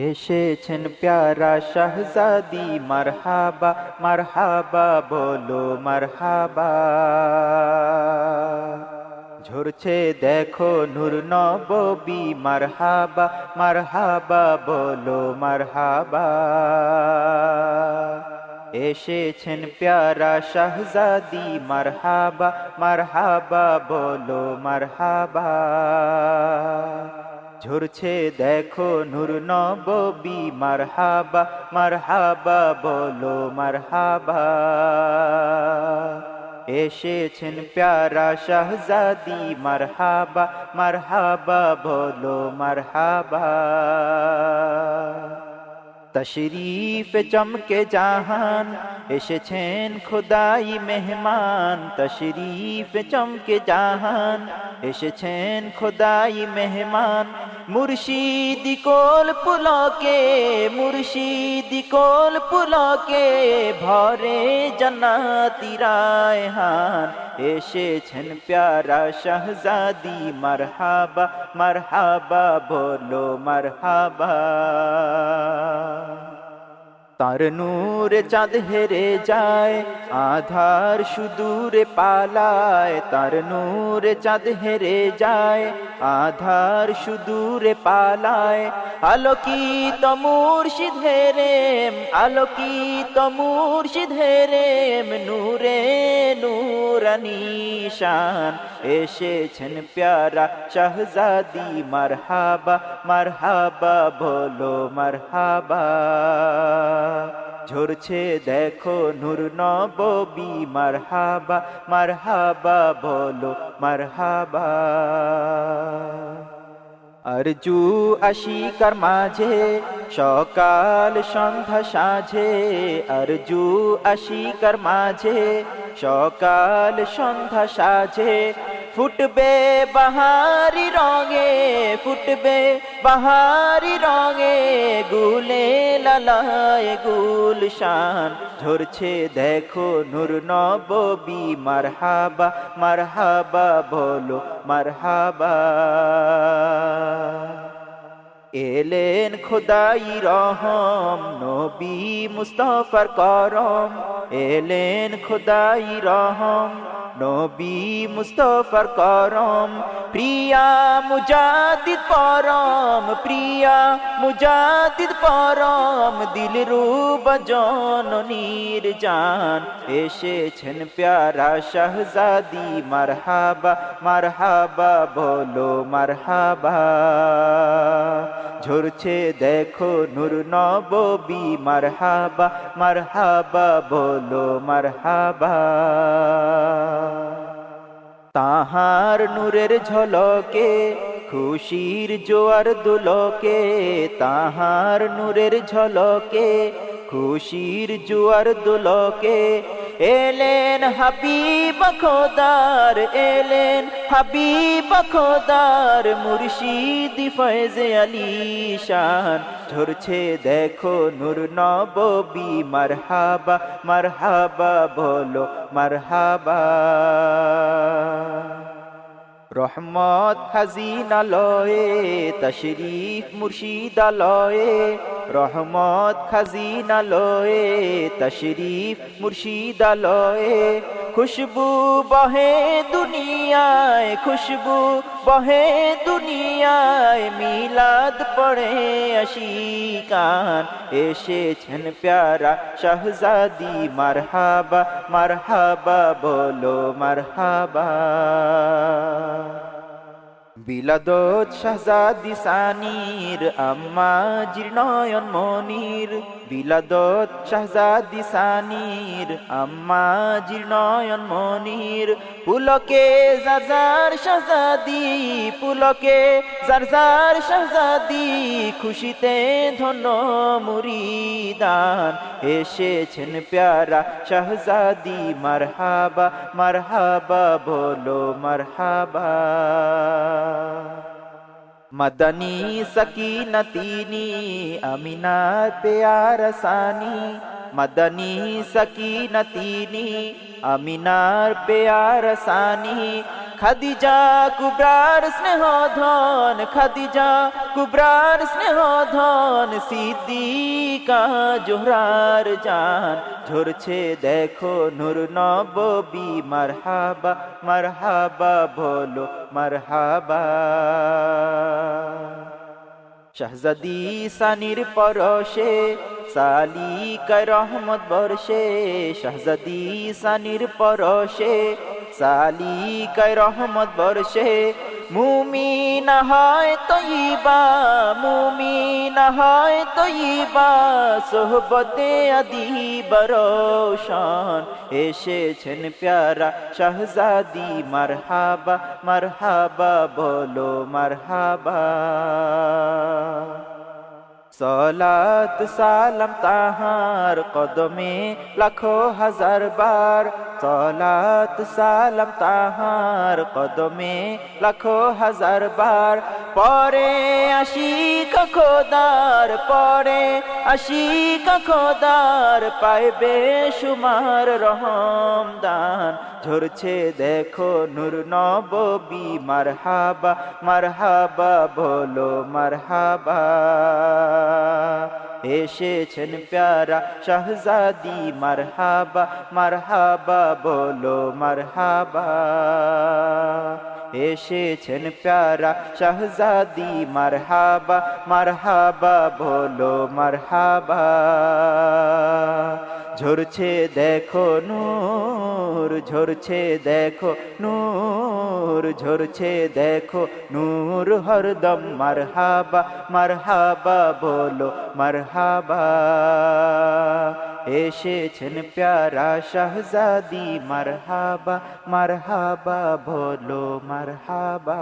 এসেছেন প্যারা শাহজাদি মারহাবা মারহাবা বলো মারহাবা। ঝরছে দেখো নূর নববী মারহাবা মারহাবা বলো মারহাবা। এসেছেন প্যারা শাহজাদি মারহাবা মারহাবা বলো মারহাবা। ঝরছে দেখো নূর নববী মারহাবা মারহাবা বলো মারহাবা। এসেছেন প্যারা শাহজাদি মারহাবা মারহাবা বলো মারহাবা। তশরীফ চমকে জাহান এসেছেন খোদাই মেহমান। তশরীফ চমকে জাহান এসেছেন খোদাই মেহমান। মুর্শিদি কোল পুলকে মুর্শিদি কোল পুলকে ভরে জান্নাতি রায়হান। এসেছেন প্যারা শাহজাদি মারহাবা মারহাবা বলো মারহাবা। তার নূরে চাঁদ হেরে যায় আধার সুদূরে পালায়। তার নূরে চাঁদ হেরে যায় আধার সুদূরে পালায়। আলোকিত মুর্শিদ হেরেম আলোকিত মুর্শিদ হেরেম নূরে নূরানী শান। এসেছেন প্যারা শাহজাদি মারহাবা মারহাবা বলো মারহাবা। ঝরছে দেখো নূর নববী মারহাবা মারহাবা বলো মারহাবা। আরজু আশিকার মাঝে সকাল সন্ধ্যা সাঁঝে। আরজু আশিকার মাঝে সকাল সন্ধ্যা সাঁঝে। ফুটবে বাহারি রঙে ফুটবে বাহারি রঙে গুলে লালায় গুলশান। ঝরছে দেখো নূর নববী মারহাবা মারহাবা বলো মারহাবা। এলেন খোদাই রহম নবী মুস্তাফার করম। এলেন খোদাই রহম নবী মুস্তাফার করম। প্রিয়া মুজাদ্দিদ পরম প্রিয়া মুজাদ্দিদ পরম। দিলরুব জননীর জান। এসেছেন প্যারা শাহজাদি মারহাবা মারহাবা বলো মারহাবা। ঝরছে দেখো নূর নববী মারহাবা মারহাবা বলো মারহাবা। তাহার নূরের ঝলকে খুশির জোয়ার দুলকে। তাহার নূরের ঝলকে খুশির জোয়ার দুলকে। এলেন হাবিব খোদার এলেন হাবিব খোদার মুর্শিদি ফয়েজে আলী শান। ঝরছে দেখো নূর নববী মারহাবা মারহাবা বলো মারহাবা। রহমত খাজিনালয়ে তশরীফ মুর্শিদালয়ে। রহমত খাজিনালয়ে তশরীফ মুর্শিদালয়ে। খুশবু বহে দুনিয়ায় খুশবু বহে দুনিয়ায়। মিলাদ পড়ে আশিকান। এসেছেন প্যারা শাহজাদি মারহাবা মারহাবা বলো মারহাবা। বিলাদত শাহজাদি সানির আম্মা জীর্ণয়ন মনির। বিলাদত শাহজাদি সানির আম্মা জীর্ণয়ন মনির। পুলকে জারজার শাহজাদি পুলকে জারজার শাহজাদি। খুশিতে ধন্য মুরিদান। এসেছেন প্যারা শাহজাদি মারহাবা মারহাবা বলো মারহাবা। मदनी सकीनतीनी अमीनार प्यार सानी। मदनी सकीनतीनी अमीनार प्यार सानी। খাদিজা কুবরার স্নেহ ধন, খাদিজা কুবরার স্নেহ ধন, সিদ্দিকা জোহরার জান, ঝরছে দেখো নূর নববী, মারহাবা মারহাবা বলো মারহাবা। শাহজাদি সানির পরশে সালিকায় রহমত বর্ষে, শাহজাদি সানির পরশে সালিকায় রহমত বর্ষে, মুমিনা হয় তয়্যিবা, মুমিনা হয় তয়্যিবা, সোহবতে আদিব রোশন, এসেছেন প্যারা শাহজাদি, মারহাবা মারহাবা বলো মারহাবা। সলাত সালাম তাহার কদমে লাখো হাজার বার, সলাত সালাম তাহার কদমে লাখো হাজার বার, পরে আশিক খোদার, পরে আশিক খোদার, পাইবে সুমার রহমদান, ঝরছে দেখো নূর নববী, মারহাবা মারহাবা বলো মারহাবা। এসেছেন প্যারা শাহজাদি, মারহাবা মারহাবা বলো মারহাবা। এসেছেন প্যারা শাহজাদি, মারহাবা মারহাবা বলো মারহাবা। ঝরছে দেখো নূর, ঝরছে দেখো নূর, ঝরছে দেখো নূর হরদম, মারহাবা মারহাবা বলো মারহাবা। এসেছেন প্যারা শাহজাদি, মারহাবা মারহাবা বলো মারহাবা।